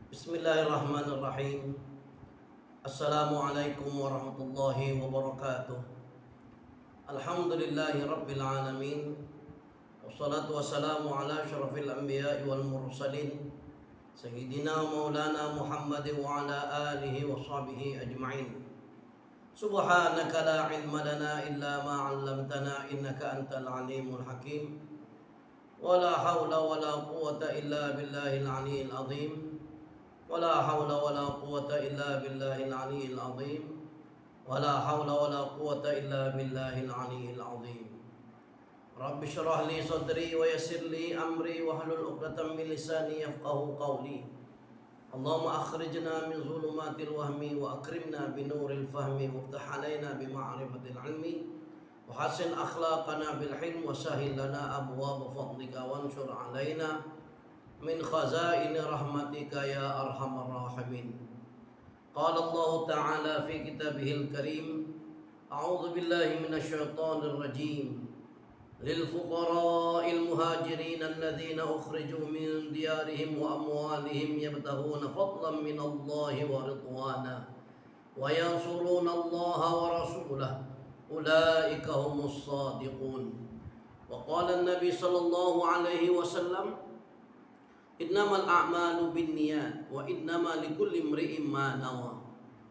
Bismillahirrahmanirrahim. Assalamualaikum warahmatullahi wabarakatuh. Alhamdulillahi rabbil alamin. Wassalatu wassalamu ala asyrafil anbiya'i wal mursalin Sayyidina maulana Muhammad wa ala alihi wa sahbihi ajma'in. Subhanaka la ilma lana illa ma 'allamtana innaka antal alimul hakim. Wala hawla wala quwwata illa billahil aliyyil azim. ولا حول ولا قوة إلا بالله العلي العظيم ولا حول ولا قوة إلا بالله العلي العظيم رب اشرح لي صدري ويسر لي أمري واحلل عقدة من لساني يفقهوا قولي اللهم أخرجنا من ظلمات الوهم وأكرمنا بنور الفهم وافتح علينا بمعرفة العلم وحسن أخلاقنا بالحلم وسهل لنا أبواب فضلك وانشر علينا من خزائن رحمتك يا أرحم الراحمين. قال الله تعالى في كتابه الكريم: أعوذ بالله من الشيطان الرجيم للفقراء المهاجرين الذين أخرجوا من ديارهم وأموالهم يبتغون فضلا من الله ورضوانا وينصرون الله ورسوله أولئك هم الصادقون. وقال النبي صلى الله عليه وسلم: Innamal a'malu binniyat wa innama likulli imri'in ma nawa.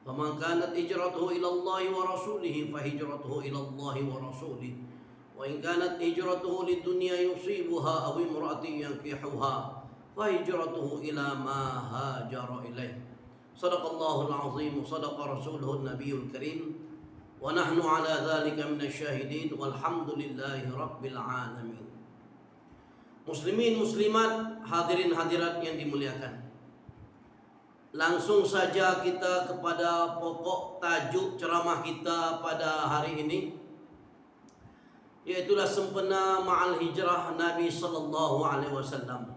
Faman kanat hijratuhu ila Allah wa rasulih fa hijratuhu ila Allah wa rasulih. Wa in kanat hijratuhu lidunya yusibuha aw imra'atin yankihuha fa hijratuhu ila ma hajara ilaih. Shadaqallahul azim wa sadaqa rasuluhun nabiyul karim wa nahnu ala dzalika minasyahidin walhamdulillahi rabbil alamin. Muslimin muslimat, hadirin hadirat yang dimuliakan. Langsung saja kita kepada pokok tajuk ceramah kita pada hari ini, yaitulah sempena ma'al hijrah Nabi sallallahu alaihi wasallam.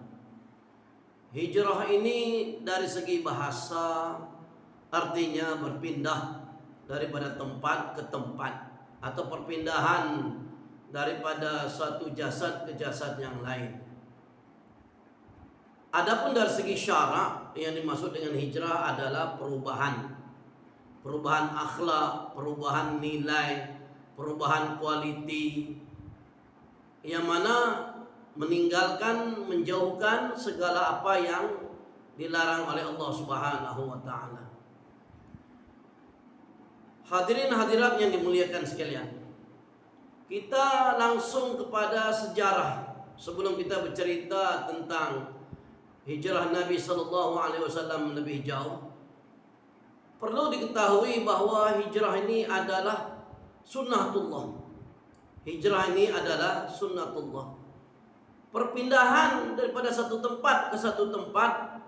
Hijrah ini dari segi bahasa artinya berpindah daripada tempat ke tempat atau perpindahan daripada satu jasad ke jasad yang lain. Adapun dari segi syarak, yang dimaksud dengan hijrah adalah perubahan akhlak, perubahan nilai, perubahan kualiti, yang mana meninggalkan, menjauhkan segala apa yang dilarang oleh Allah Subhanahu wa taala. Hadirin hadirat yang dimuliakan sekalian, kita langsung kepada sejarah sebelum kita bercerita tentang hijrah Nabi sallallahu alaihi wasallam lebih jauh. Perlu diketahui bahwa hijrah ini adalah sunnatullah. Hijrah ini adalah sunnatullah. Perpindahan daripada satu tempat ke satu tempat.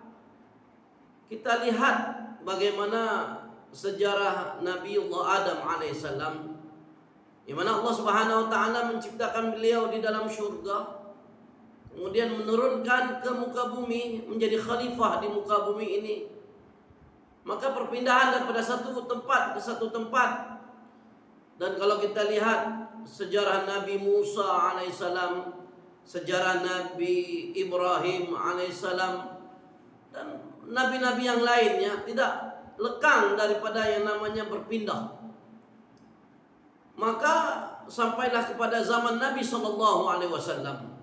Kita lihat bagaimana sejarah Nabiullah Adam alaihissalam, di mana Allah Subhanahu wa taala menciptakan beliau di dalam syurga, kemudian menurunkan ke muka bumi menjadi khalifah di muka bumi ini. Maka perpindahan daripada satu tempat ke satu tempat. Dan kalau kita lihat sejarah Nabi Musa alaihissalam, sejarah Nabi Ibrahim alaihissalam, dan nabi-nabi yang lainnya tidak lekang daripada yang namanya berpindah. Maka sampailah kepada zaman Nabi sallallahu alaihi wasallam.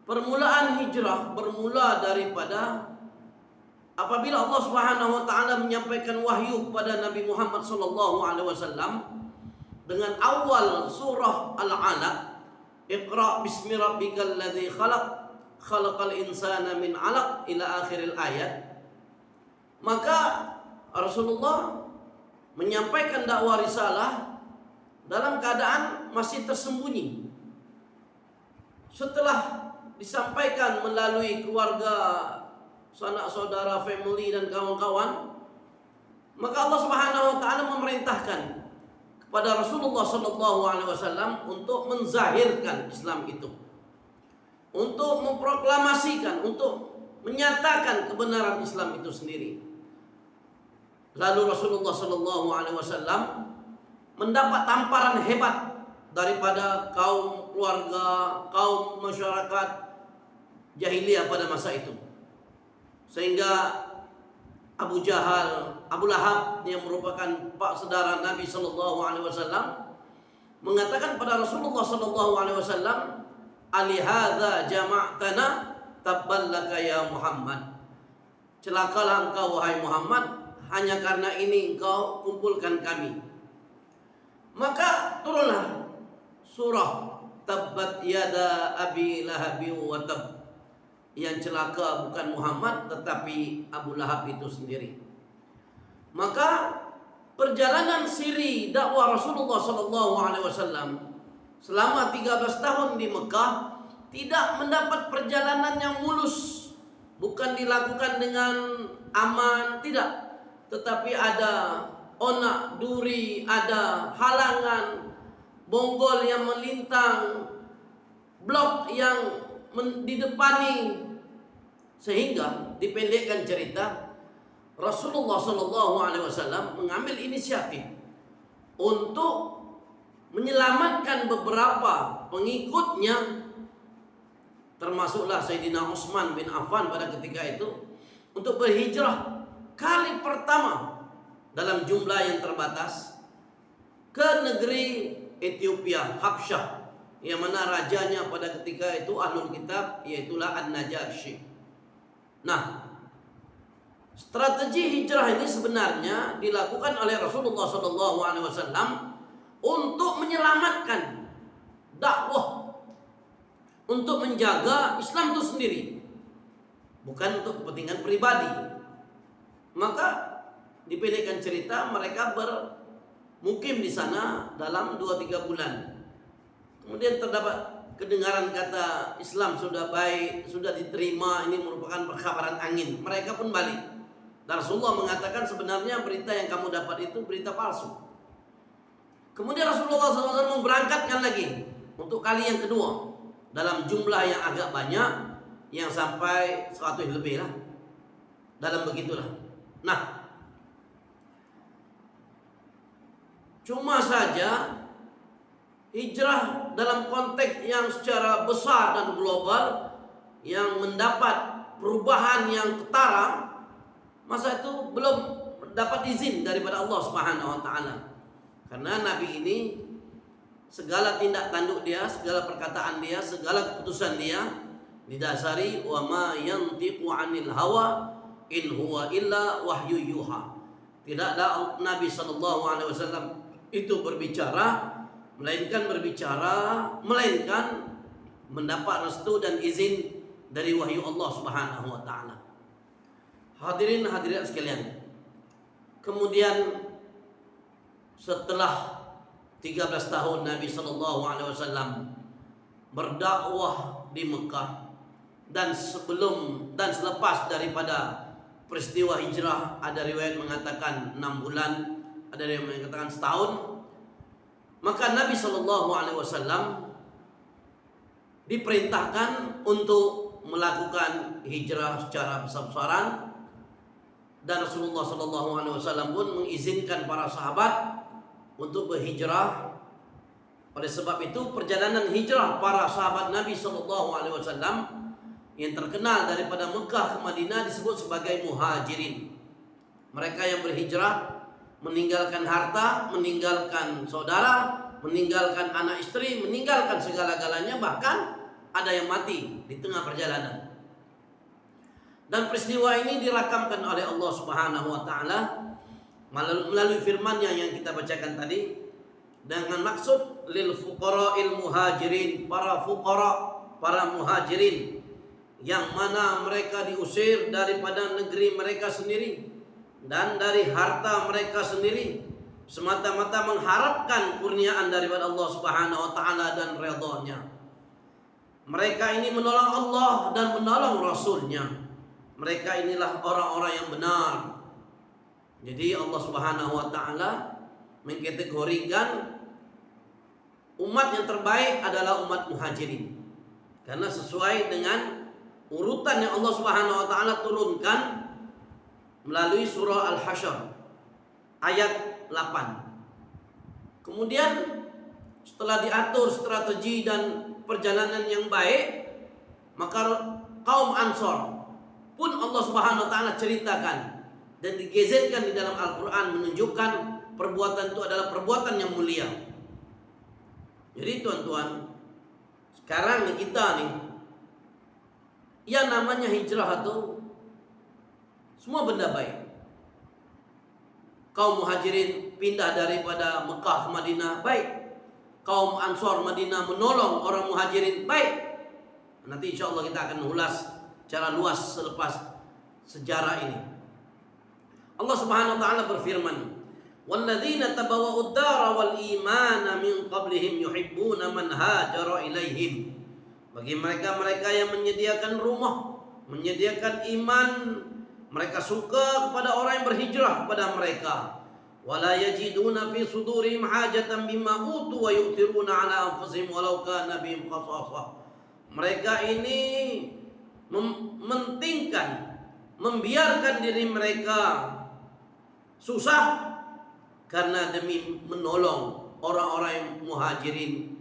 Permulaan hijrah bermula daripada apabila Allah Subhanahu wa taala menyampaikan wahyu kepada Nabi Muhammad sallallahu alaihi wasallam dengan awal surah Al-Alaq, Iqra bismi rabbikal ladzi khalaq, khalaqal insana min 'alaq ila akhiril ayat. Maka Rasulullah menyampaikan dakwah risalah dalam keadaan masih tersembunyi. Setelah disampaikan melalui keluarga, sanak saudara, family dan kawan-kawan, maka Allah Subhanahu wa taala memerintahkan kepada Rasulullah sallallahu alaihi wasallam untuk menzahirkan Islam itu, untuk memproklamasikan, untuk menyatakan kebenaran Islam itu sendiri. Lalu Rasulullah sallallahu alaihi wasallam mendapat tamparan hebat daripada kaum keluarga, kaum masyarakat jahiliyah pada masa itu. Sehingga Abu Jahal, Abu Lahab yang merupakan pak saudara Nabi Shallallahu Alaihi Wasallam mengatakan pada Rasulullah Shallallahu Alaihi Wasallam, "Alihadza jama'tana tabballaka ya Muhammad." Celakalah engkau wahai Muhammad, hanya karena ini engkau kumpulkan kami. Maka turunlah surah Tabbat yada abi lahabi wa tab. Yang celaka bukan Muhammad tetapi Abu Lahab itu sendiri. Maka perjalanan siri dakwah Rasulullah SAW selama 13 tahun di Mekah tidak mendapat perjalanan yang mulus. Bukan dilakukan dengan aman, tidak. Tetapi ada onak duri, ada halangan, bonggol yang melintang, blok yang didepani, sehingga dipendekkan cerita Rasulullah SAW mengambil inisiatif untuk menyelamatkan beberapa pengikutnya, termasuklah Sayyidina Utsman bin Affan pada ketika itu, untuk berhijrah kali pertama dalam jumlah yang terbatas ke negeri Ethiopia, Habsyah, yang mana rajanya pada ketika itu Ahlul Kitab, yaitulah An-Najasyi. Nah, strategi hijrah ini sebenarnya dilakukan oleh Rasulullah SAW untuk menyelamatkan dakwah, untuk menjaga Islam itu sendiri, bukan untuk kepentingan pribadi. Maka dipendekkan cerita, mereka bermukim di sana dalam 2-3 bulan. Kemudian terdapat kedengaran kata Islam sudah baik, sudah diterima, ini merupakan perkabaran angin. Mereka pun balik. Dan Rasulullah mengatakan sebenarnya berita yang kamu dapat itu berita palsu. Kemudian Rasulullah SAW memberangkatkan lagi untuk kali yang kedua dalam jumlah yang agak banyak, yang sampai 100 lebih lah. Dalam begitulah. Nah, cuma saja hijrah dalam konteks yang secara besar dan global yang mendapat perubahan yang ketara, masa itu belum dapat izin daripada Allah Subhanahu wa taala. Karena Nabi ini segala tindak tanduk dia, segala perkataan dia, segala keputusan dia didasari wa ma yantiqu 'anil hawa in huwa illa wahyu yuha. Tidaklah Nabi sallallahu alaihi wasallam itu berbicara melainkan mendapat restu dan izin dari wahyu Allah Subhanahu wa taala. Hadirin hadirat sekalian. Kemudian setelah 13 tahun Nabi sallallahu alaihi wasallam berdakwah di Mekah, dan sebelum dan selepas daripada peristiwa hijrah, ada riwayat mengatakan 6 bulan, ada yang mengatakan setahun. Maka Nabi Shallallahu Alaihi Wasallam diperintahkan untuk melakukan hijrah secara besar-besaran, dan Rasulullah Shallallahu Alaihi Wasallam pun mengizinkan para sahabat untuk berhijrah. Oleh sebab itu perjalanan hijrah para sahabat Nabi Shallallahu Alaihi Wasallam yang terkenal daripada Mekah ke Madinah disebut sebagai muhajirin. Mereka yang berhijrah meninggalkan harta, meninggalkan saudara, meninggalkan anak istri, meninggalkan segala-galanya, bahkan ada yang mati di tengah perjalanan. Dan peristiwa ini dirakamkan oleh Allah Subhanahu wa taala melalui firman-Nya yang kita bacakan tadi, dengan maksud lil fuqara'il muhajirin, para fuqara, para muhajirin yang mana mereka diusir daripada negeri mereka sendiri dan dari harta mereka sendiri, semata-mata mengharapkan kurniaan daripada Allah Subhanahu wa taala dan ridha-Nya. Mereka ini menolong Allah dan menolong Rasul-Nya. Mereka inilah orang-orang yang benar. Jadi Allah Subhanahu wa taala mengkategorikan umat yang terbaik adalah umat muhajirin, karena sesuai dengan urutan yang Allah Subhanahu wa taala turunkan melalui surah Al-Hasyr ayat 8. Kemudian setelah diatur strategi dan perjalanan yang baik, maka kaum Ansor pun Allah Subhanahu wa taala ceritakan dan digezetkan di dalam Al-Qur'an menunjukkan perbuatan itu adalah perbuatan yang mulia. Jadi tuan-tuan, sekarang nih kita nih, yang namanya hijrah itu semua benda baik. Kaum muhajirin pindah daripada Mekah ke Madinah, baik. Kaum Ansor Madinah menolong orang muhajirin, baik. Nanti insya Allah kita akan ulas secara luas selepas sejarah ini. Allah Subhanahu wa taala berfirman, "Walladzina tabawwa'ud dara wal imana min qablihim yuhibbuna man hajara ilaihim." Bagi mereka-mereka yang menyediakan rumah, menyediakan iman, mereka suka kepada orang yang berhijrah kepada mereka. Wala yajiduna fi sudurihim hajatan mimma utu wa yu'thiruna ala anfusihim walau kana bihim khasasah. Mereka ini mementingkan, membiarkan diri mereka susah karena demi menolong orang-orang yang muhajirin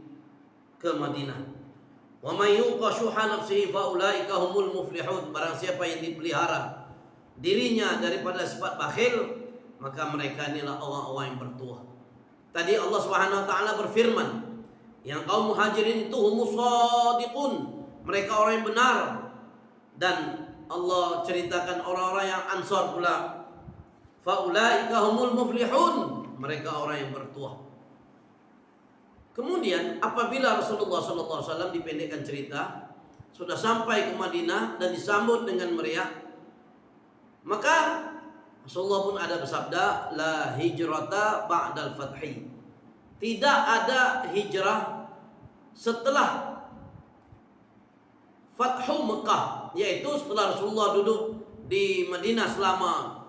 ke Madinah. Wa may yuqa shuha nafsihi fa ulaika humul muflihun. Barang siapa yang dipelihara dirinya daripada sifat bakhil, maka mereka inilah orang-orang yang bertuah. Tadi Allah Subhanahu wa taala berfirman, yang kaum muhajirin itu humus shadiqun, mereka orang yang benar. Dan Allah ceritakan orang-orang yang Ansar pula, fa ulaika humul muflihun, mereka orang yang bertuah. Kemudian apabila Rasulullah SAW dipendekkan cerita, sudah sampai ke Madinah dan disambut dengan meriah, maka Rasulullah pun ada bersabda, la hijrata ba'dal fathi. Tidak ada hijrah setelah Fathu Mekah, yaitu setelah Rasulullah duduk di Madinah selama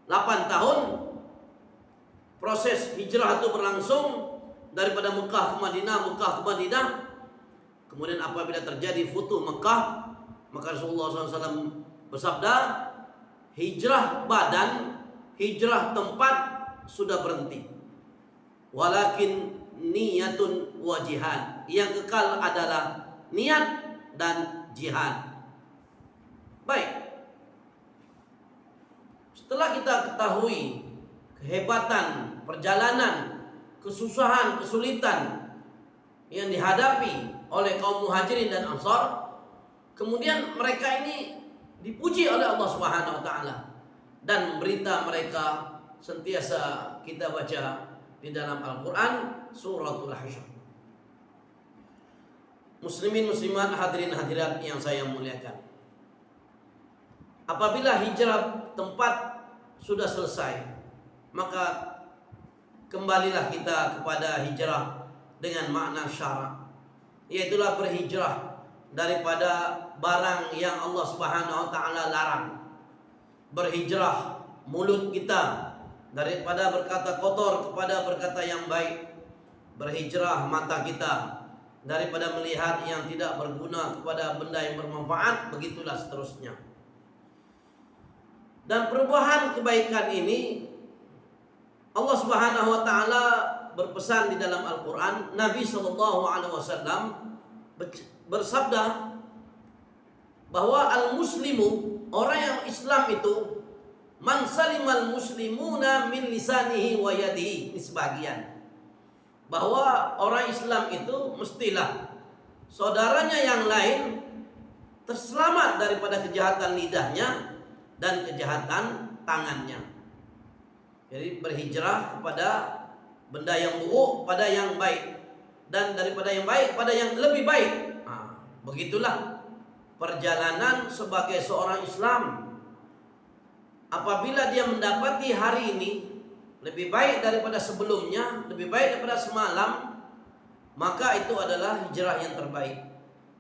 8 tahun. Proses hijrah itu berlangsung daripada Mekah ke Madinah, Mekah ke Madinah. Kemudian apabila terjadi Futuh Mekah, maka Rasulullah SAW bersabda, hijrah badan, hijrah tempat sudah berhenti. Walakin niyatun wa jihad. Yang kekal adalah niat dan jihad. Baik. Setelah kita ketahui kehebatan perjalanan, kesusahan, kesulitan yang dihadapi oleh kaum muhajirin dan ansar, kemudian mereka ini dipuji oleh Allah Subhanahu wa taala, dan berita mereka sentiasa kita baca di dalam Al-Qur'an suratul Hasyr. Muslimin muslimat, hadirin hadirat yang saya muliakan, apabila hijrah tempat sudah selesai, maka kembalilah kita kepada hijrah dengan makna syara', yaitulah berhijrah daripada barang yang Allah Subhanahu wa taala larang. Berhijrah mulut kita daripada berkata kotor kepada berkata yang baik. Berhijrah mata kita daripada melihat yang tidak berguna kepada benda yang bermanfaat, begitulah seterusnya. Dan perubahan kebaikan ini Allah Subhanahu wa taala berpesan di dalam Al-Qur'an. Nabi SAW bersabda bahwa al-muslimu, orang yang Islam itu, man salimal muslimuna min lisanihi wa yadihi. Ini sebagian. Bahwa orang Islam itu mestilah saudaranya yang lain terselamat daripada kejahatan lidahnya dan kejahatan tangannya. Jadi berhijrah kepada benda yang buruk pada yang baik, dan daripada yang baik pada yang lebih baik. Begitulah perjalanan sebagai seorang Islam. Apabila dia mendapati hari ini lebih baik daripada sebelumnya, lebih baik daripada semalam, maka itu adalah hijrah yang terbaik.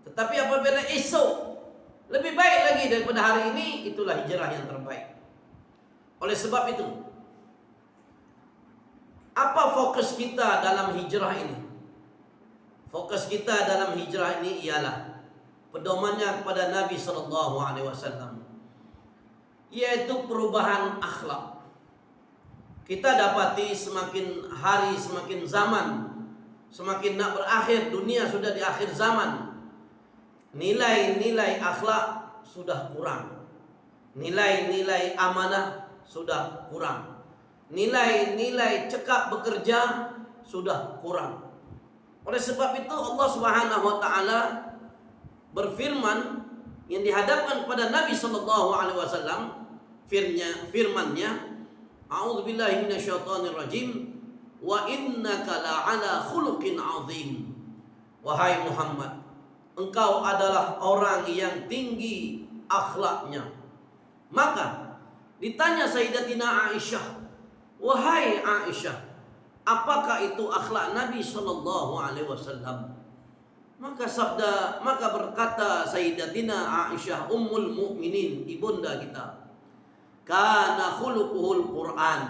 Tetapi apabila esok lebih baik lagi daripada hari ini, itulah hijrah yang terbaik. Oleh sebab itu, apa fokus kita dalam hijrah ini? Fokus kita dalam hijrah ini ialah pedomannya kepada Nabi SAW, yaitu perubahan akhlak. Kita dapati semakin hari, semakin zaman, semakin nak berakhir, dunia sudah di akhir zaman, nilai-nilai akhlak sudah kurang. Nilai-nilai amanah sudah kurang. Nilai-nilai cekap bekerja sudah kurang. Oleh sebab itu Allah Subhanahu wa taala berfirman yang dihadapkan kepada Nabi sallallahu alaihi wasallam, firman-Nya, A'udzubillahi minasyaitonir rajim, wa innaka la'ala khuluqin 'azim. Wahai Muhammad, engkau adalah orang yang tinggi akhlaknya. Maka ditanya Sayyidatina Aisyah, wahai Aisyah, apakah itu akhlak Nabi sallallahu alaihi wasallam? Maka berkata Sayyidatina Aisyah ummul mukminin, ibunda kita, kana khuluquhul Quran,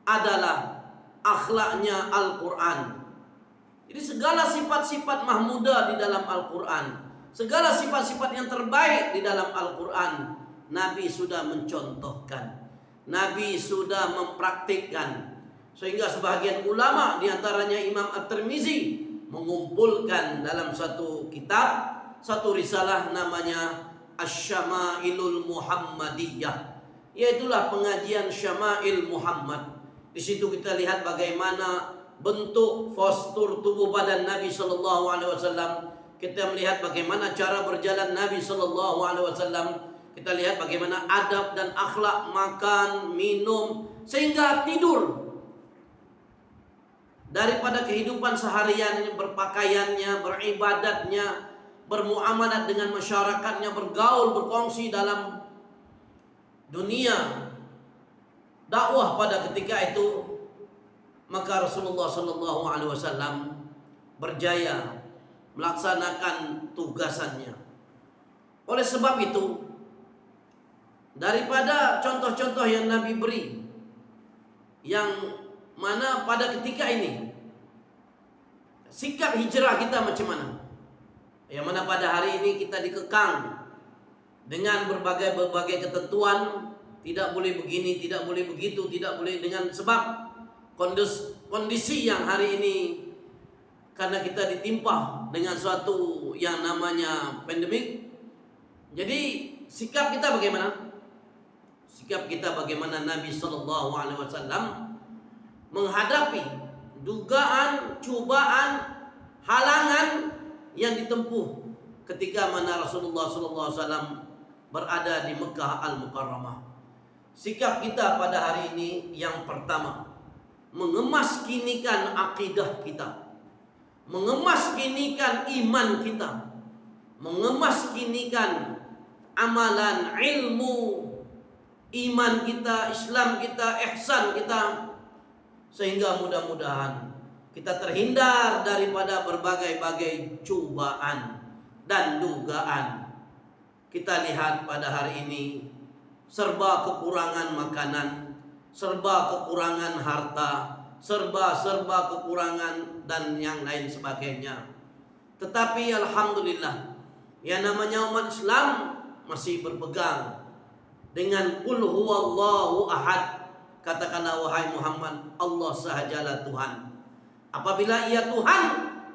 adalah akhlaknya Al-Quran. Jadi segala sifat-sifat mahmudah di dalam Al-Quran, segala sifat-sifat yang terbaik di dalam Al-Quran, Nabi sudah mencontohkan, Nabi sudah mempraktikkan. Sehingga sebagian ulama, diantaranya Imam At-Tirmizi, mengumpulkan dalam satu kitab, satu risalah namanya Asy-Syama'ilul Muhammadiyah, yaitulah pengajian Syama'il Muhammad. Di situ kita lihat bagaimana bentuk postur tubuh badan Nabi sallallahu alaihi wasallam. Kita melihat bagaimana cara berjalan Nabi sallallahu alaihi wasallam. Kita lihat bagaimana adab dan akhlak makan, minum, sehingga tidur. Daripada kehidupan seharian, berpakaiannya, beribadatnya, bermuamalat dengan masyarakatnya, bergaul, berkongsi dalam dunia dakwah pada ketika itu, maka Rasulullah sallallahu alaihi wasallam berjaya melaksanakan tugasannya. Oleh sebab itu, daripada contoh-contoh yang Nabi beri, yang mana pada ketika ini sikap hijrah kita macam mana, yang mana pada hari ini kita dikekang dengan berbagai ketentuan, tidak boleh begini, tidak boleh begitu, tidak boleh, dengan sebab kondisi yang hari ini, karena kita ditimpa dengan suatu yang namanya pandemik. Jadi sikap kita bagaimana? Sikap kita bagaimana Nabi sallallahu alaihi wasallam menghadapi dugaan, cubaan, halangan yang ditempuh ketika mana Rasulullah sallallahu alaihi wasallam berada di Mekah Al-Mukarramah. Sikap kita pada hari ini yang pertama, mengemaskinikan akidah kita, mengemaskinikan iman kita, mengemaskinikan amalan, ilmu, iman kita, Islam kita, ihsan kita, sehingga mudah-mudahan kita terhindar daripada berbagai-bagai cubaan dan dugaan. Kita lihat pada hari ini serba kekurangan makanan, serba kekurangan harta, serba kekurangan dan yang lain sebagainya. Tetapi alhamdulillah, yang namanya umat Islam masih berpegang dengan qul huwallahu ahad. Katakanlah wahai Muhammad, Allah sahajalah Tuhan. Apabila ia Tuhan,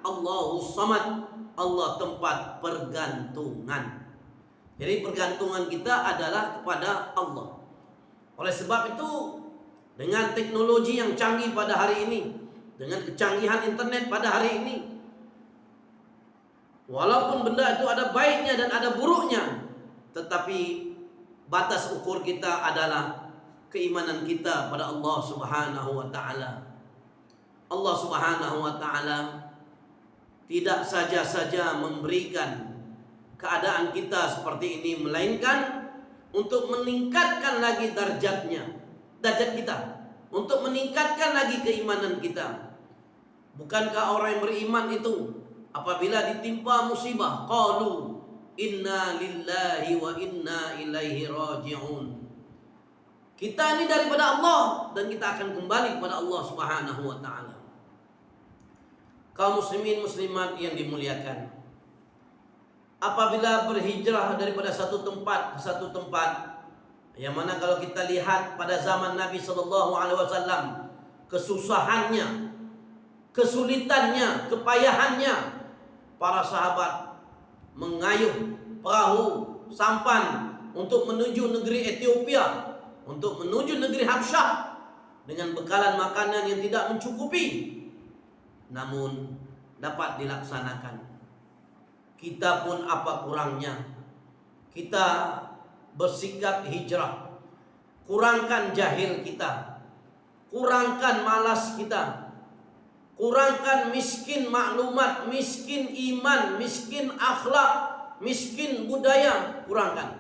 Allahus samad, Allah tempat pergantungan. Jadi pergantungan kita adalah kepada Allah. Oleh sebab itu, dengan teknologi yang canggih pada hari ini, dengan kecanggihan internet pada hari ini, walaupun benda itu ada baiknya dan ada buruknya, tetapi batas ukur kita adalah keimanan kita pada Allah Subhanahu wa taala. Allah Subhanahu wa taala tidak saja memberikan keadaan kita seperti ini, melainkan untuk meningkatkan lagi derajat kita, untuk meningkatkan lagi keimanan kita. Bukankah orang yang beriman itu apabila ditimpa musibah, qalu inna lillahi wa inna ilaihi raji'un. Kita ini daripada Allah dan kita akan kembali kepada Allah Subhanahu wa taala. Kaum muslimin muslimat yang dimuliakan, apabila berhijrah daripada satu tempat ke satu tempat, yang mana kalau kita lihat pada zaman Nabi sallallahu alaihi wasallam, kesusahannya, kesulitannya, kepayahannya, para sahabat mengayuh perahu sampan untuk menuju negeri Ethiopia, untuk menuju negeri Habsyah dengan bekalan makanan yang tidak mencukupi, namun dapat dilaksanakan. Kita pun apa kurangnya? Kita bersikap hijrah. Kurangkan jahil kita, kurangkan malas kita, kurangkan miskin maklumat, miskin iman, miskin akhlak, miskin budaya, kurangkan.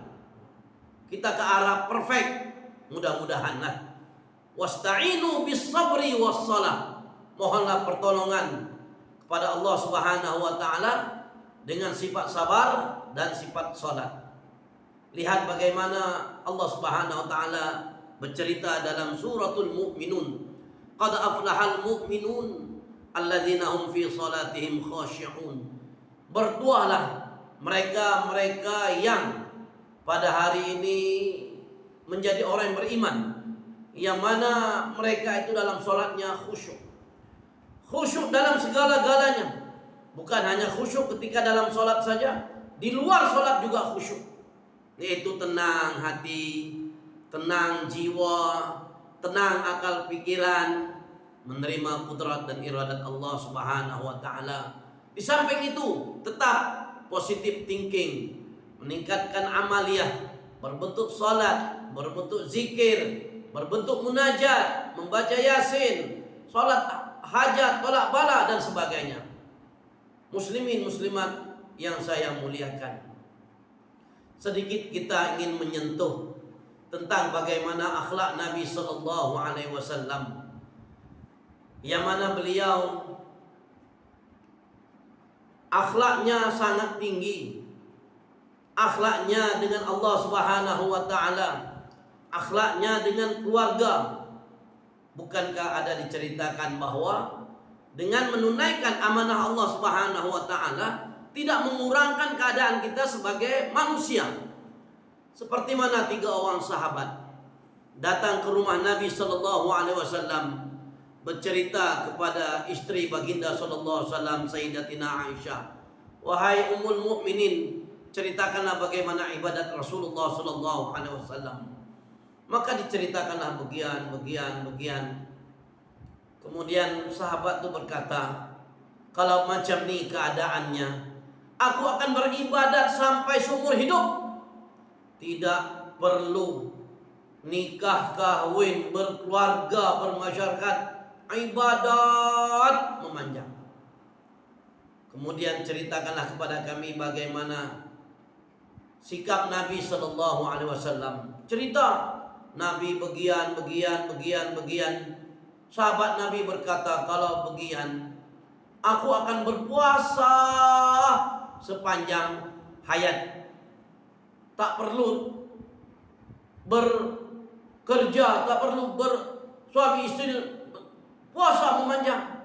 Kita ke arah perfect, mudah-mudahan. Wasta'inu bis sabri was salah. Mohonlah pertolongan kepada Allah Subhanahu wa taala dengan sifat sabar dan sifat salat. Lihat bagaimana Allah Subhanahu wa taala bercerita dalam suratul Mu'minun. Qad aflahal mu'minun alladzina hum fi salatihim khashi'un. Berdoalah mereka-mereka yang pada hari ini menjadi orang yang beriman, yang mana mereka itu dalam salatnya khusyuk. Khusyuk dalam segala-galanya. Bukan hanya khusyuk ketika dalam salat saja, di luar salat juga khusyuk. Yaitu tenang hati, tenang jiwa, tenang akal pikiran, menerima kudrat dan iradat Allah Subhanahu wa taala. Di samping itu, tetap positive thinking, meningkatkan amaliyah berbentuk salat, berbentuk zikir, berbentuk munajat, membaca Yasin, salat hajat, tolak bala dan sebagainya. Muslimin muslimat yang saya muliakan, sedikit kita ingin menyentuh tentang bagaimana akhlak Nabi sallallahu alaihi wasallam, yang mana beliau akhlaknya sangat tinggi. Akhlaknya dengan Allah Subhanahu wa taala, akhlaknya dengan keluarga. Bukankah ada diceritakan bahwa dengan menunaikan amanah Allah Subhanahu wa taala tidak mengurangkan keadaan kita sebagai manusia. Seperti mana 3 orang sahabat datang ke rumah Nabi sallallahu alaihi wasallam bercerita kepada istri baginda sallallahu alaihi wasallam, Sayyidatina Aisyah, "Wahai ummul mukminin, ceritakanlah bagaimana ibadat Rasulullah sallallahu alaihi wasallam." Maka diceritakanlah bagian. Kemudian sahabat itu berkata, "Kalau macam ni keadaannya, aku akan beribadat sampai seumur hidup. Tidak perlu nikah, kahwin, berkeluarga, bermasyarakat, ibadat memanjang." Kemudian ceritakanlah kepada kami bagaimana sikap Nabi sallallahu alaihi wasallam. Cerita Nabi bagian. Sahabat Nabi berkata, "Kalau bagian, aku akan berpuasa sepanjang hayat. Tak perlu bekerja, tak perlu bersuami istri, puasa memanjang."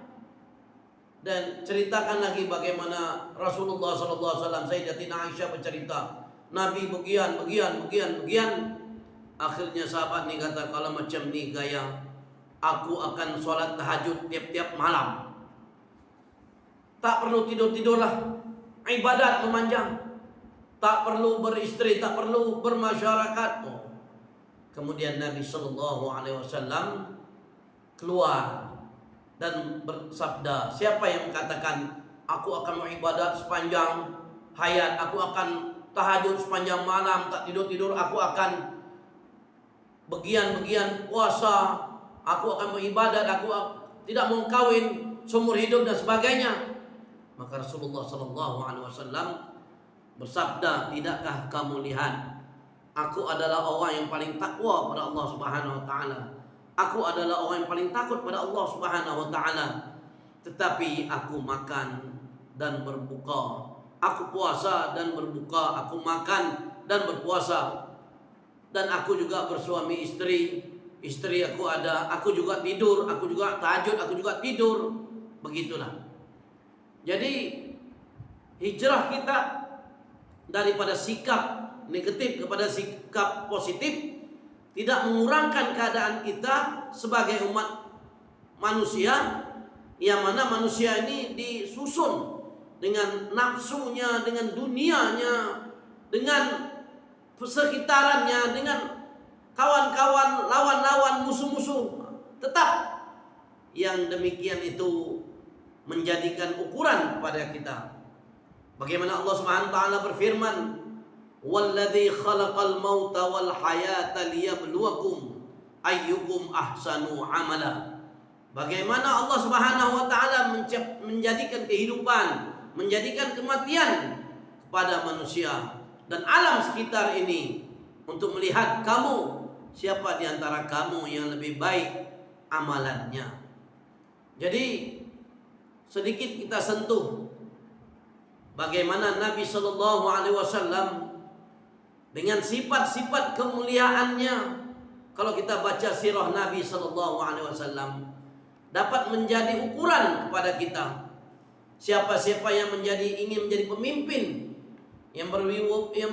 Dan ceritakan lagi bagaimana Rasulullah SAW, Sayyidatina Aisyah bercerita, Nabi bagian. Akhirnya sahabat ni kata, "Kalau macam ni gaya, aku akan solat tahajud tiap-tiap malam. Tak perlu tidur-tidurlah, ibadat memanjang. Tak perlu beristri, tak perlu bermasyarakat." Kemudian Nabi SAW keluar dan bersabda, "Siapa yang mengatakan aku akan beribadat sepanjang hayat, aku akan tahajud sepanjang malam, tak tidur-tidur, aku akan bagian puasa, aku akan beribadat, aku tidak mau kawin seumur hidup dan sebagainya." Maka Rasulullah SAW bersabda, "Tidakkah kamu lihat, aku adalah orang yang paling takwa pada Allah Subhanahu wa taala. Aku adalah orang yang paling takut pada Allah Subhanahu wa taala. Tetapi aku makan dan berbuka, aku puasa dan berbuka, aku makan dan berpuasa. Dan aku juga bersuami istri, istri aku ada, aku juga tidur, aku juga tahajud, aku juga tidur." Begitulah. Jadi hijrah kita daripada sikap negatif kepada sikap positif tidak mengurangkan keadaan kita sebagai umat manusia, yang mana manusia ini disusun dengan nafsunya, dengan dunianya, dengan sekitarannya, dengan kawan-kawan, lawan-lawan, musuh-musuh. Tetap yang demikian itu menjadikan ukuran kepada kita. Bagaimana Allah Subhanahu wa taala berfirman, "Walladzi khalaqal mauta wal hayata liyabluwakum ayyukum ahsanu amala." Bagaimana Allah Subhanahu wa taala menjadikan kehidupan, menjadikan kematian kepada manusia dan alam sekitar ini untuk melihat kamu, siapa di antara kamu yang lebih baik amalannya. Jadi sedikit kita sentuh bagaimana Nabi Shallallahu Alaihi Wasallam dengan sifat-sifat kemuliaannya. Kalau kita baca sirah Nabi Shallallahu Alaihi Wasallam, dapat menjadi ukuran kepada kita. Siapa-siapa yang ingin menjadi pemimpin yang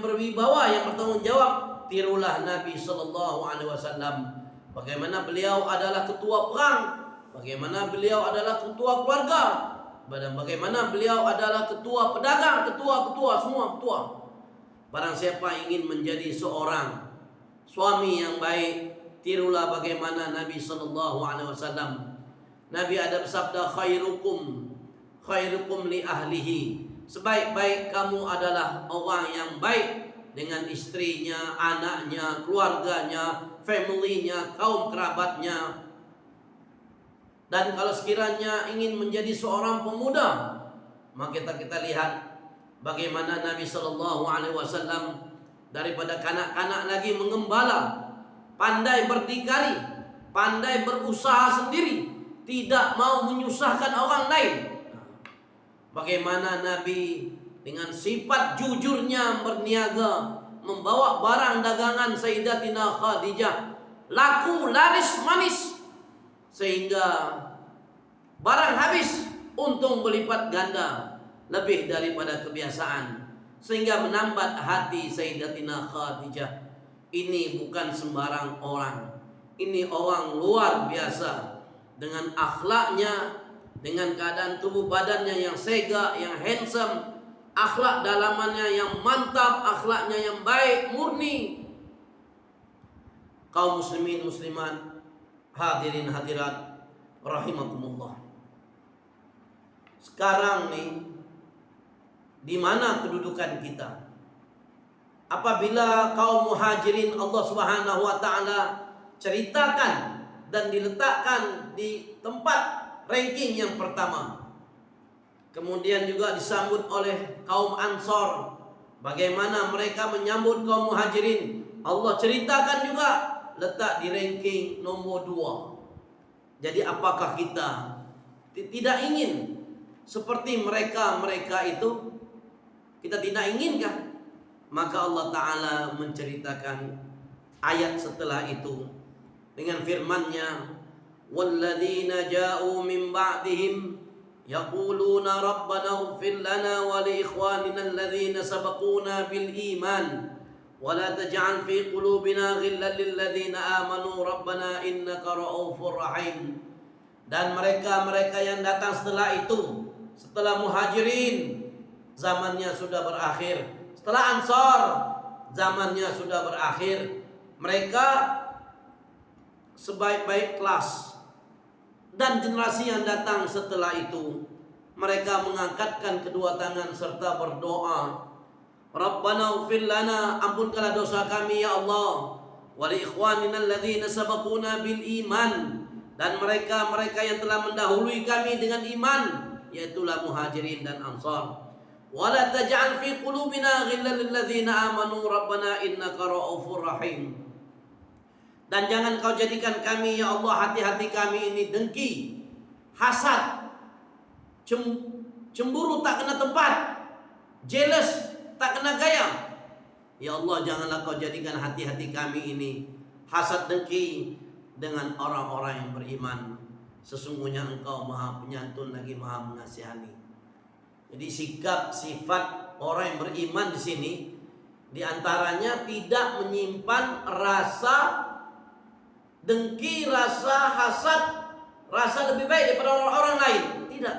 berwibawa, yang bertanggung jawab, tirulah Nabi Shallallahu Alaihi Wasallam. Bagaimana beliau adalah ketua perang, bagaimana beliau adalah ketua keluarga, bagaimana beliau adalah ketua pedagang, ketua semua ketua. Barang siapa ingin menjadi seorang suami yang baik, tirulah bagaimana Nabi Shallallahu Alaihi Wasallam. Nabi ada bersabda, khairukum li ahlihi. Sebaik-baik kamu adalah orang yang baik dengan istrinya, anaknya, keluarganya, family-nya, kaum kerabatnya. Dan kalau sekiranya ingin menjadi seorang pemuda, maka kita lihat bagaimana Nabi Shallallahu Alaihi Wasallam daripada kanak-kanak lagi mengembala, pandai berdikari, pandai berusaha sendiri, tidak mau menyusahkan orang lain. Bagaimana Nabi dengan sifat jujurnya berniaga, membawa barang dagangan Sayyidatina Khadijah laku laris manis, sehingga barang habis untung berlipat ganda lebih daripada kebiasaan, sehingga menambat hati Sayyidatina Khadijah. Ini bukan sembarang orang, ini orang luar biasa dengan akhlaknya, dengan keadaan tubuh badannya yang sega, yang handsome, akhlak dalamannya yang mantap, akhlaknya yang baik, murni. Kaum muslimin muslimat, hadirin hadirat rahimakumullah. Sekarang nih, di mana kedudukan kita? Apabila kaum muhajirin Allah Subhanahu wa taala ceritakan dan diletakkan di tempat ranking yang pertama. Kemudian juga disambut oleh kaum Ansor, bagaimana mereka menyambut kaum muhajirin. Allah ceritakan juga letak di ranking nomor 2. Jadi apakah kita tidak ingin seperti mereka itu? Kita tidak inginkah? Maka Allah Ta'ala menceritakan ayat setelah itu dengan firman-Nya, "Walladzina ja'u min ba'dihim yaquluna rabbana ighfir lana wa li ikhwanina alladzina sabaquna bil iman wa la taj'al fi qulubina ghillan lil ladzina amanu rabbana innaka ra'ufur rahim." Dan mereka yang datang setelah itu, setelah muhajirin, zamannya sudah berakhir. Setelah Ansar, zamannya sudah berakhir. Mereka sebaik-baik kelas. Dan generasi yang datang setelah itu, mereka mengangkatkan kedua tangan serta berdoa, Rabbana ighfir lana, ampunkanlah dosa kami ya Allah, wa li ikhwanina alladzina sabaquna bil iman, dan mereka yang telah mendahului kami dengan iman, yaitulah muhajirin dan ansar. Wa la taj'al fi qulubina ghillan lil ladzina amanu rabbana innaka ra'ufur rahim. Dan jangan kau jadikan kami ya Allah, hati-hati kami ini dengki, hasad, cemburu tak kena tempat, jealous tak kena gaya. Ya Allah, janganlah kau jadikan hati-hati kami ini hasad dengki dengan orang-orang yang beriman. Sesungguhnya Engkau Maha Penyantun lagi Maha Mengasihani. Jadi sikap sifat orang yang beriman di sini diantaranya tidak menyimpan rasa dengki, rasa hasad, rasa lebih baik daripada orang lain. Tidak.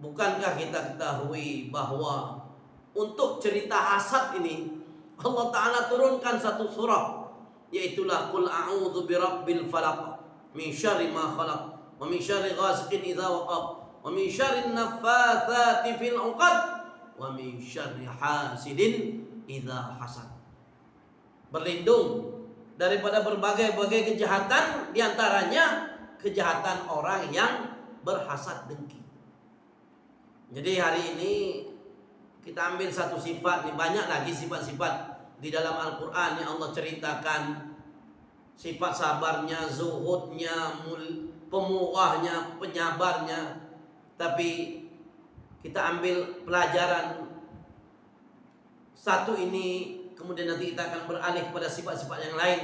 Bukankah kita ketahui bahwa untuk cerita hasad ini Allah Ta'ala turunkan satu surah, yaitulah Qul a'udzu birabbil falaq min syarri ma khalaq wa min syarri ghasiqin idza waqab wa min syarri naffatsati fil 'uqad wa min syarri hasidin idza hasad. Berlindung daripada berbagai-bagai kejahatan, diantaranya kejahatan orang yang berhasad dengki. Jadi hari ini kita ambil satu sifat, nih banyak lagi sifat-sifat di dalam Al-Quran yang Allah ceritakan. Sifat sabarnya, zuhudnya, pemurahnya, penyabarnya. Tapi kita ambil pelajaran satu ini, kemudian nanti kita akan beralih kepada sifat-sifat yang lain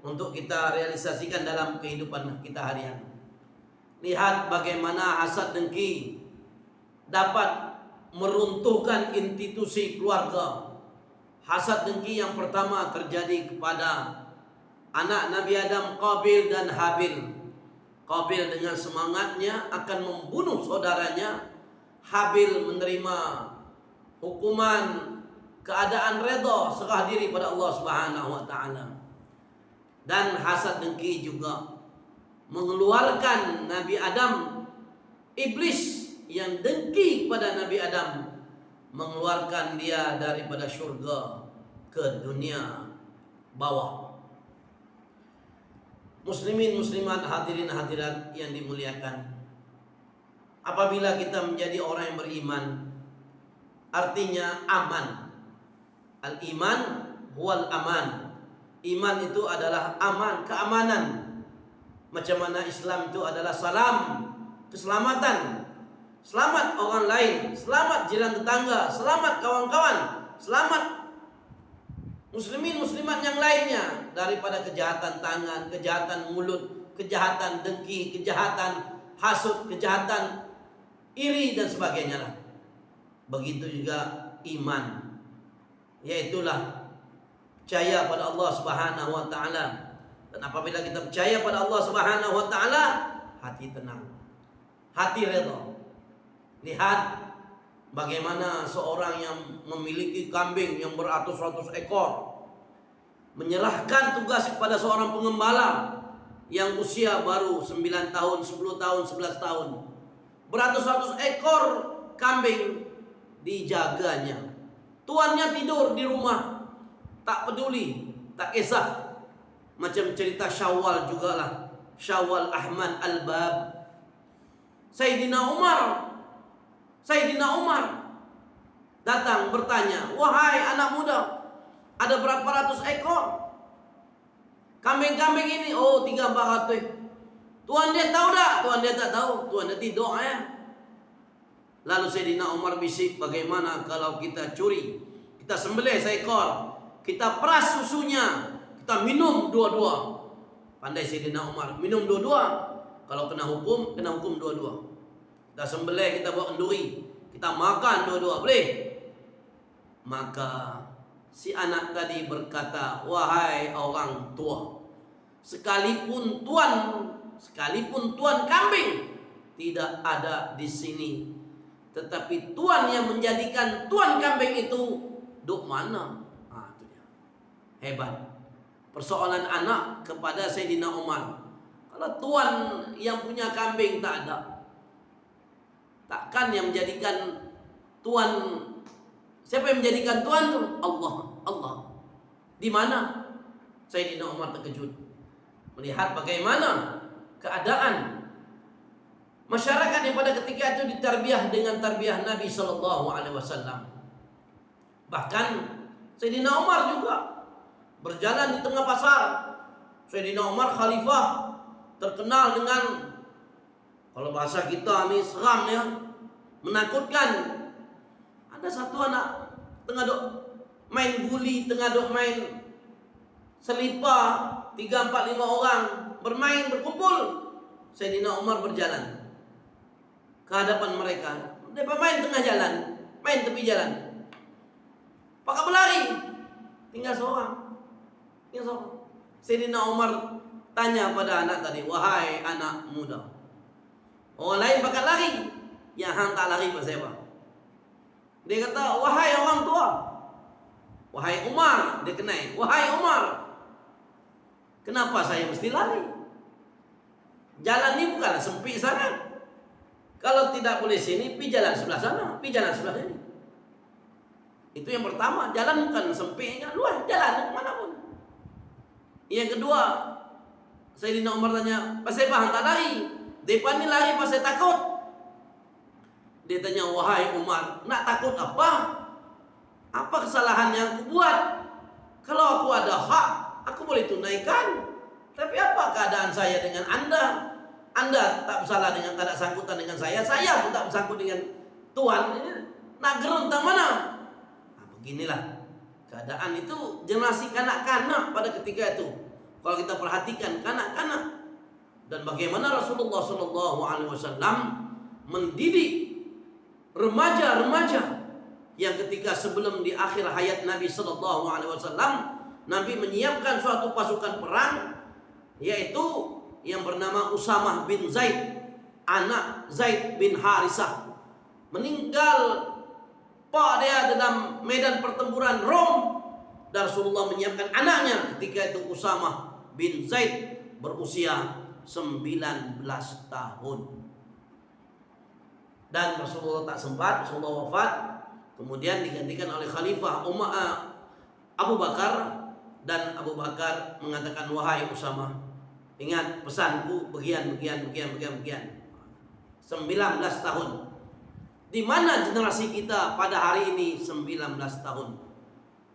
untuk kita realisasikan dalam kehidupan kita harian. Lihat bagaimana hasad dengki dapat meruntuhkan institusi keluarga. Hasad dengki yang pertama terjadi kepada anak Nabi Adam, Qabil dan Habil. Qabil dengan semangatnya akan membunuh saudaranya. Habil menerima hukuman, keadaan redha, serah diri pada Allah Subhanahu wa taala. Dan hasad dengki juga mengeluarkan Nabi Adam, iblis yang dengki pada Nabi Adam, mengeluarkan dia daripada syurga ke dunia bawah. Muslimin muslimat, hadirin hadirat yang dimuliakan, apabila kita menjadi orang yang beriman, artinya aman. Al-iman huwal aman. Iman itu adalah aman, keamanan. Macam mana Islam itu adalah salam, keselamatan. Selamat orang lain, selamat jiran tetangga, selamat kawan-kawan, selamat muslimin muslimat yang lainnya daripada kejahatan tangan, kejahatan mulut, kejahatan dengki, kejahatan hasud, kejahatan iri dan sebagainya lah. Begitu juga iman, yaitulah percaya pada Allah Subhanahu wa taala. Dan apabila kita percaya pada Allah Subhanahu wa taala, hati tenang, hati redha. Lihat bagaimana seorang yang memiliki kambing yang beratus-ratus ekor menyerahkan tugas kepada seorang pengembala yang usia baru 9 tahun, 10 tahun, 11 tahun. Beratus-ratus ekor kambing dijaganya. Tuannya tidur di rumah, tak peduli, tak kisah. Macam cerita Syawal jugalah, Syawal Ahmad Al-Bab. Sayyidina Umar datang bertanya, "Wahai anak muda, ada berapa ratus ekor kambing-kambing ini?" "Oh, 300-400. Tuan dia tahu tak?" "Tuan dia tak tahu, tuan dia tidur ya." Lalu Sayyidina Umar bisik, "Bagaimana kalau kita curi, kita sembelih seekor, kita peras susunya, kita minum dua-dua?" Pandai Sayyidina Umar, minum dua-dua. Kalau kena hukum dua-dua. Kita sembelih, kita buat kenduri, kita makan dua-dua, boleh? Maka si anak tadi berkata, "Wahai orang tua, sekalipun tuan kambing tidak ada di sini, tetapi tuan yang menjadikan tuan kambing itu duk mana?" Itu dia. Hebat. Persoalan anak kepada Sayyidina Umar. Kalau tuan yang punya kambing tak ada, takkan yang menjadikan tuan? Siapa yang menjadikan tuan tu? Allah. Di mana? Sayyidina Umar terkejut melihat bagaimana keadaan masyarakat yang pada ketika itu ditarbiyah dengan tarbiyah Nabi sallallahu alaihi wasallam. Bahkan Sayyidina Umar juga berjalan di tengah pasar. Sayyidina Umar khalifah, terkenal dengan, kalau bahasa kita ni seram ya, menakutkan. Ada satu anak tengah duk main guli, tengah duk main selipar, 3, 4, 5 orang bermain, berkumpul. Sayyidina Umar berjalan ke hadapan mereka. Mereka main tengah jalan, main tepi jalan. Pakai berlari, tinggal seorang. Sayyidina Umar tanya pada anak tadi, "Wahai anak muda, orang lain bakat lari, yang hang tak lari pasal apa?" Dia kata, "Wahai orang tua, Wahai Umar, dia kenai. Wahai Umar, kenapa saya mesti lari? Jalan ini bukan sempit sangat. Kalau tidak boleh sini, pi jalan sebelah sana, pi jalan sebelah sini. Itu yang pertama, jalan bukan sempitnya, luas, jalan kemanapun. Yang kedua, Sayyidina Umar tanya, pasal apa tak lari? Depan ni lari pasal takut. Dia tanya, wahai Umar, nak takut apa? Apa kesalahan yang aku buat? Kalau aku ada hak, aku boleh tunaikan. Tapi apa keadaan saya dengan Anda? Anda tak bersalah dengan, tak ada sangkutan dengan saya pun tak bersangkut dengan Tuhan. Nak gerun tak mana? Nah, beginilah keadaan itu generasi kanak-kanak pada ketika itu. Kalau kita perhatikan kanak-kanak dan bagaimana Rasulullah SAW mendidik remaja-remaja yang ketika sebelum di akhir hayat Nabi SAW, Nabi menyiapkan suatu pasukan perang, yaitu yang bernama Usamah bin Zaid, anak Zaid bin Harisah, meninggal pak dia dalam medan pertempuran Rom. Dan Rasulullah menyiapkan anaknya ketika itu Usamah bin Zaid berusia 19 tahun. Dan Rasulullah tak sempat, Rasulullah wafat, kemudian digantikan oleh Khalifah Abu Bakar. Dan Abu Bakar mengatakan, wahai Usamah, ingat pesanku bagian. 19 tahun. Di mana generasi kita pada hari ini 19 tahun?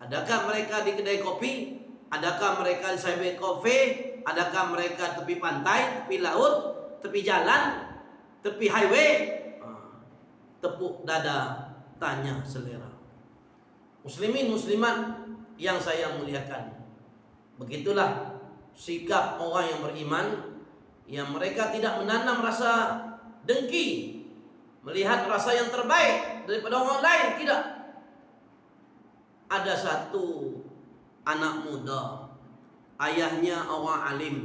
Adakah mereka di kedai kopi? Adakah mereka di cyber cafe? Adakah mereka tepi pantai, tepi laut, tepi jalan, tepi highway? Tepuk dada, tanya selera. Muslimin muslimat yang saya muliakan, begitulah sikap orang yang beriman, yang mereka tidak menanam rasa dengki, melihat rasa yang terbaik daripada orang lain. Tidak. Ada satu anak muda, ayahnya orang alim,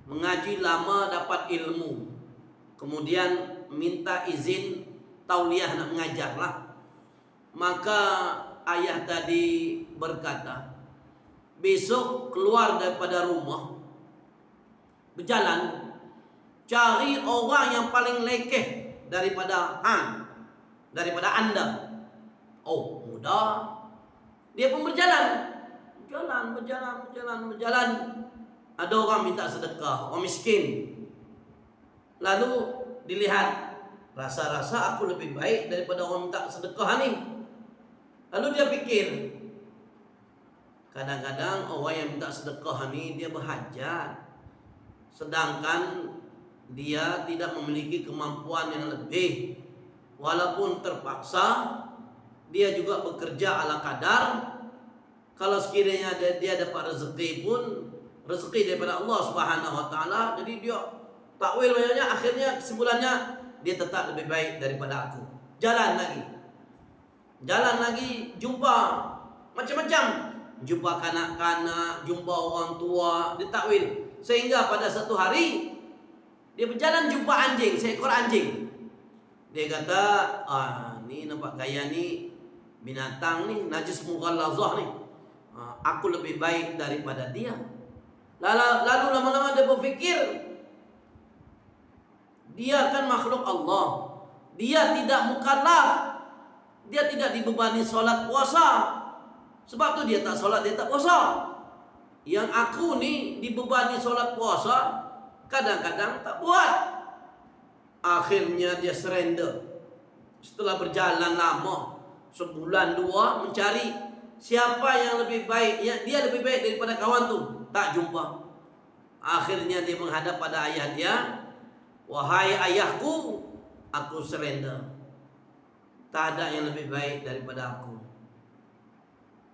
mengaji lama dapat ilmu, kemudian minta izin tauliah nak mengajar lah. Maka ayah tadi berkata, besok keluar daripada rumah, berjalan, cari orang yang paling lekeh daripada anda. Oh, muda. Dia pun berjalan. Ada orang minta sedekah, orang miskin. Lalu dilihat, rasa-rasa aku lebih baik daripada orang minta sedekah ni. Lalu dia pikir, kadang-kadang orang yang minta sedekah ni dia berhajat, sedangkan dia tidak memiliki kemampuan yang lebih. Walaupun terpaksa, dia juga bekerja ala kadar. Kalau sekiranya dia dapat rezeki pun rezeki daripada Allah Subhanahu wa taala. Jadi dia takwil banyaknya, akhirnya kesimpulannya dia tetap lebih baik daripada aku. Jalan lagi, jumpa macam-macam, jumpa kanak-kanak, jumpa orang tua, dia takwil. Sehingga pada satu hari dia berjalan jumpa anjing, seekor anjing. Dia kata, ni nampak gaya ni binatang ni najis mughallazah ni. Aku lebih baik daripada dia. Lalu lama-lama dia berfikir, dia kan makhluk Allah, dia tidak mukallaf, dia tidak dibebani solat puasa. Sebab tu dia tak solat, dia tak puasa. Yang aku ni dibebani solat puasa, kadang-kadang tak buat. Akhirnya dia surrender. Setelah berjalan lama, sebulan dua, mencari siapa yang lebih baik, dia lebih baik daripada kawan tu, tak jumpa. Akhirnya dia menghadap pada ayah dia, wahai ayahku, aku surrender. Tak ada yang lebih baik daripada aku.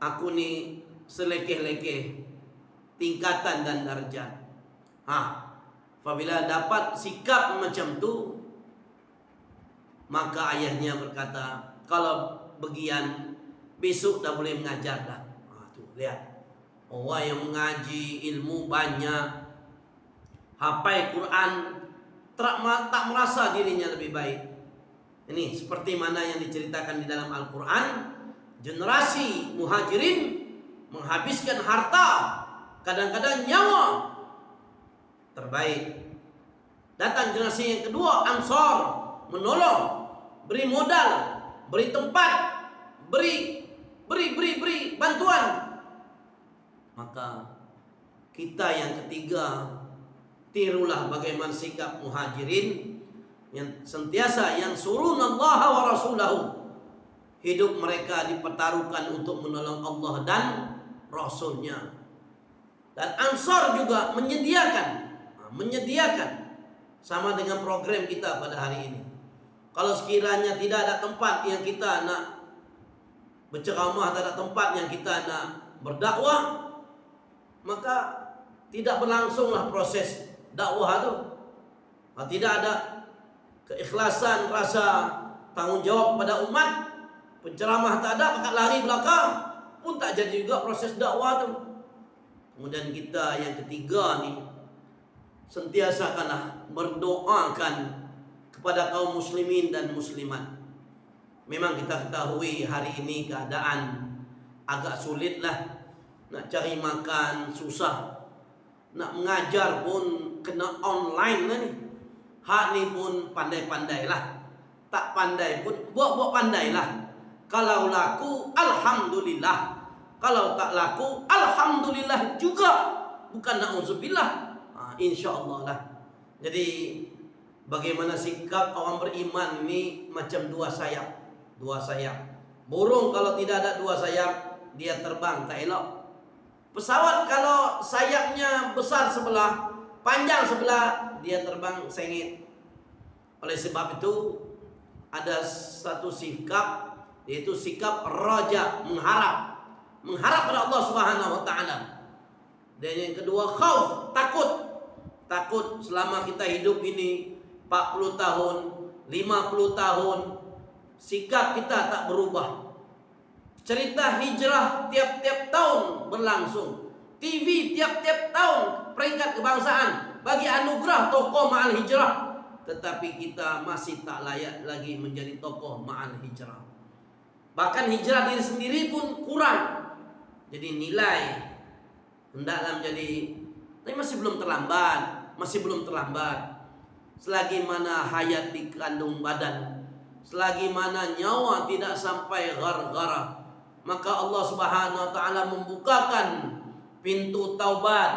Aku ni selekeh-lekeh tingkatan dan darjat. Apabila dapat sikap macam tu, maka ayahnya berkata, kalau begian besok dah boleh mengajar dah. Tu lihat, orang yang mengaji ilmu banyak, hafal Quran, tak merasa dirinya lebih baik. Ini seperti mana yang diceritakan di dalam Al-Quran. Generasi muhajirin menghabiskan harta, kadang-kadang nyawa, terbaik. Datang generasi yang kedua, Ansor, menolong, beri modal, beri tempat, beri bantuan. Maka kita yang ketiga, tirulah bagaimana sikap muhajirin yang sentiasa yang surunallah wa rasulahu. Hidup mereka dipertaruhkan untuk menolong Allah dan Rasulnya. Dan Ansor juga menyediakan sama dengan program kita pada hari ini. Kalau sekiranya tidak ada tempat yang kita nak berceramah, tidak ada tempat yang kita nak berdakwah, maka tidak berlangsunglah proses dakwah itu. Tidak ada keikhlasan, rasa tanggung jawab pada umat, penceramah tak ada, maka lari belakang, pun tak jadi juga proses dakwah itu. Kemudian kita yang ketiga nih, sentiasakanlah berdoakan kepada kaum muslimin dan muslimat. Memang kita ketahui hari ini keadaan agak sulit lah. Nak cari makan susah, nak mengajar pun kena online lah ni. Hak ni pun pandai-pandai lah, tak pandai pun buat-buat pandai lah. Kalau laku alhamdulillah, kalau tak laku alhamdulillah juga, bukan na'udzubillah. InsyaAllah lah. Jadi bagaimana sikap orang beriman ini macam dua sayap. Burung kalau tidak ada dua sayap, dia terbang tak elok. Pesawat kalau sayapnya besar sebelah, panjang sebelah, dia terbang sengit. Oleh sebab itu ada satu sikap, yaitu sikap raja, mengharap pada Allah Subhanahu wa taala. Dan yang kedua khauf, takut selama kita hidup ini 40 tahun, 50 tahun, sikap kita tak berubah. Cerita hijrah tiap-tiap tahun berlangsung. TV tiap-tiap tahun peringkat kebangsaan bagi anugerah tokoh ma'al hijrah. Tetapi kita masih tak layak lagi menjadi tokoh ma'al hijrah. Bahkan hijrah diri sendiri pun kurang. Jadi nilai hendaklah menjadi, tapi masih belum terlambat. Selagi mana hayat di kandung badan, selagi mana nyawa tidak sampai gargara, maka Allah Subhanahu wa taala membukakan pintu taubat,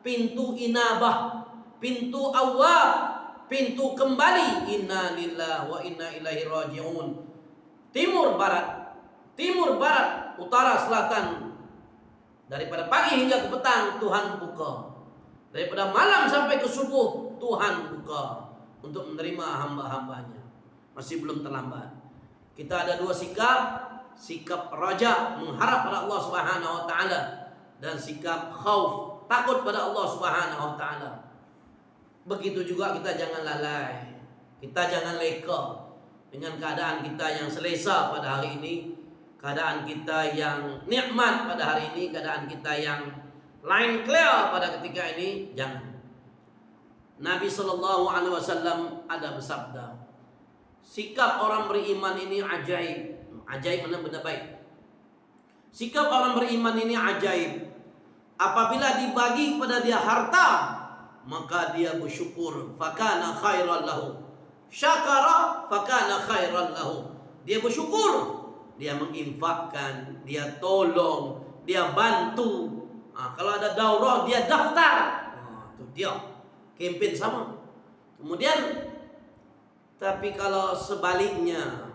pintu inabah, pintu awwab, pintu kembali. Inna lillahi wa inna ilaihi raji'un. Timur barat, utara selatan, daripada pagi hingga ke petang Tuhan buka. Daripada malam sampai ke subuh Tuhan buka untuk menerima hamba-hambanya. Masih belum terlambat. Kita ada dua sikap raja, mengharap pada Allah Subhanahu wa taala, dan sikap khauf, takut pada Allah Subhanahu wa taala. Begitu juga kita jangan lalai, kita jangan leka dengan keadaan kita yang selesa pada hari ini, keadaan kita yang nikmat pada hari ini, keadaan kita yang line clear pada ketika ini. Jangan. Nabi SAW ada bersabda, sikap orang beriman ini ajaib. Ajaib mana benda baik. Sikap orang beriman ini ajaib. Apabila dibagi kepada dia harta, maka dia bersyukur, fakana khairan lahu. Syakara, fakana khairan lahu. Dia bersyukur, dia menginfakkan, dia tolong, dia bantu. Kalau ada daurah dia daftar. Itu dia kempen sama. Kemudian tapi kalau sebaliknya,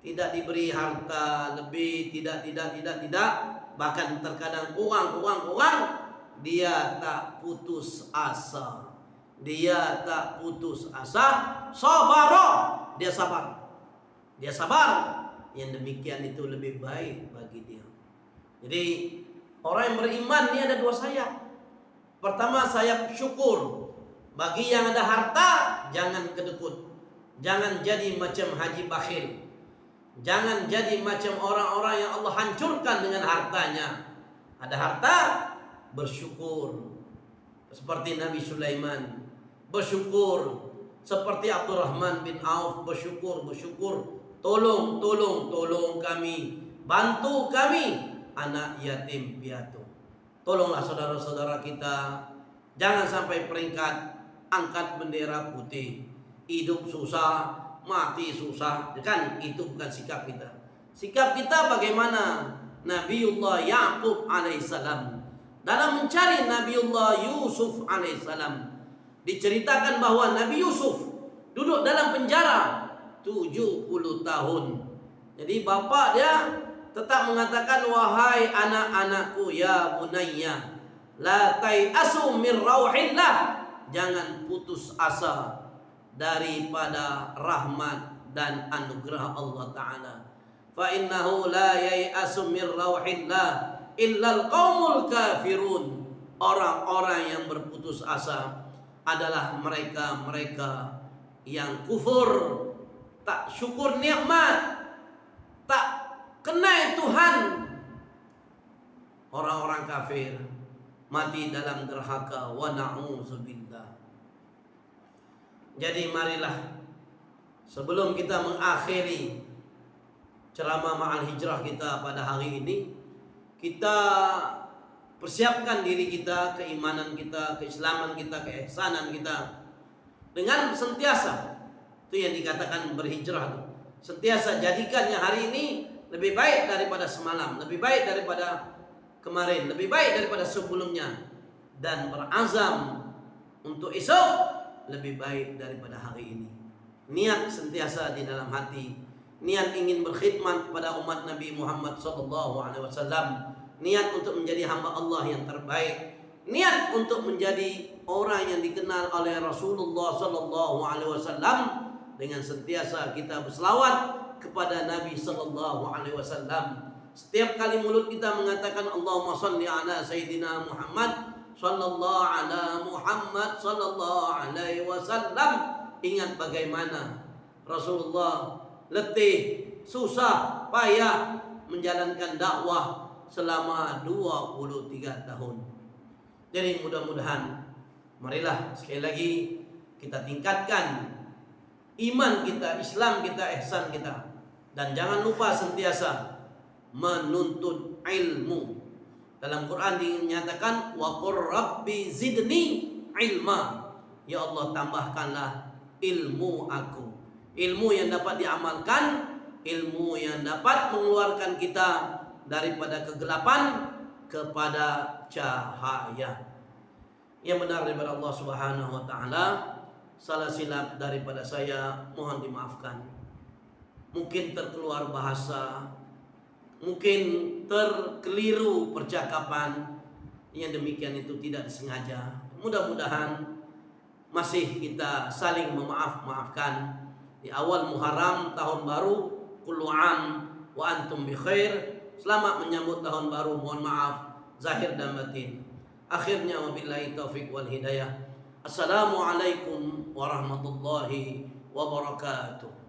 tidak diberi harta lebih, tidak, bahkan terkadang kurang, dia tak putus asa. Sabara, dia sabar. Yang demikian itu lebih baik bagi dia. Jadi orang yang beriman ini ada dua sayap. Pertama, sayap syukur. Bagi yang ada harta, jangan kedekut. Jangan jadi macam haji bakhil. Jangan jadi macam orang-orang yang Allah hancurkan dengan hartanya. Ada harta, bersyukur. Seperti Nabi Sulaiman, bersyukur. Seperti Abdurrahman bin Auf, bersyukur. Tolong kami. bantu kami anak yatim piatu. Tolonglah saudara-saudara kita, jangan sampai peringkat angkat bendera putih, hidup susah, mati susah, kan itu bukan sikap kita. Sikap kita bagaimana Nabiullah Yaqub alaihissalam dalam mencari Nabiullah Yusuf alaihissalam. Diceritakan bahwa Nabi Yusuf duduk dalam penjara 70 tahun. Jadi bapak dia tetap mengatakan, wahai anak-anakku, ya bunayya la tai'asu min rauhillah, jangan putus asa daripada rahmat dan anugerah Allah Ta'ala. Fa innahu la yai'asu min rauhillah illal qaumul kafirun. Orang-orang yang berputus asa adalah mereka-mereka yang kufur, tak syukur nikmat, tak kenal Tuhan. Orang-orang kafir mati dalam derhaka, wa na'udzubillah. Jadi marilah sebelum kita mengakhiri ceramah ma'al hijrah kita pada hari ini, kita persiapkan diri kita, keimanan kita, keislaman kita, keihsanan kita dengan sentiasa, itu yang dikatakan berhijrah itu. Sentiasa jadikan yang hari ini lebih baik daripada semalam, lebih baik daripada kemarin, lebih baik daripada sebelumnya, dan berazam untuk esok lebih baik daripada hari ini. Niat sentiasa di dalam hati, niat ingin berkhidmat pada umat Nabi Muhammad SAW, niat untuk menjadi hamba Allah yang terbaik, niat untuk menjadi orang yang dikenal oleh Rasulullah SAW, dengan sentiasa kita berselawat kepada Nabi SAW. Setiap kali mulut kita mengatakan Allahumma salli ala Sayyidina Muhammad sallallahu ala Muhammad sallallahu alaihi wasallam, ingat bagaimana Rasulullah letih, susah, payah menjalankan dakwah selama 23 tahun. Jadi mudah-mudahan marilah sekali lagi kita tingkatkan iman kita, Islam kita, ihsan kita, dan jangan lupa sentiasa menuntut ilmu. Dalam Quran dinyatakan wa qur rabbi zidni ilma, ya Allah tambahkanlah ilmu aku, ilmu yang dapat diamalkan, ilmu yang dapat mengeluarkan kita daripada kegelapan kepada cahaya. Yang benar daripada Allah Subhanahu wa taala, salah silap daripada saya mohon dimaafkan. Mungkin terkeluar bahasa, mungkin terkeliru percakapan, yang demikian itu tidak disengaja. Mudah-mudahan masih kita saling memaafkan. Di awal Muharram, tahun baru, kullu am wa antum bi khair. Selamat menyambut tahun baru, mohon maaf zahir dan batin. Akhirnya wabillahi taufik wal hidayah. Assalamualaikum warahmatullahi wabarakatuh.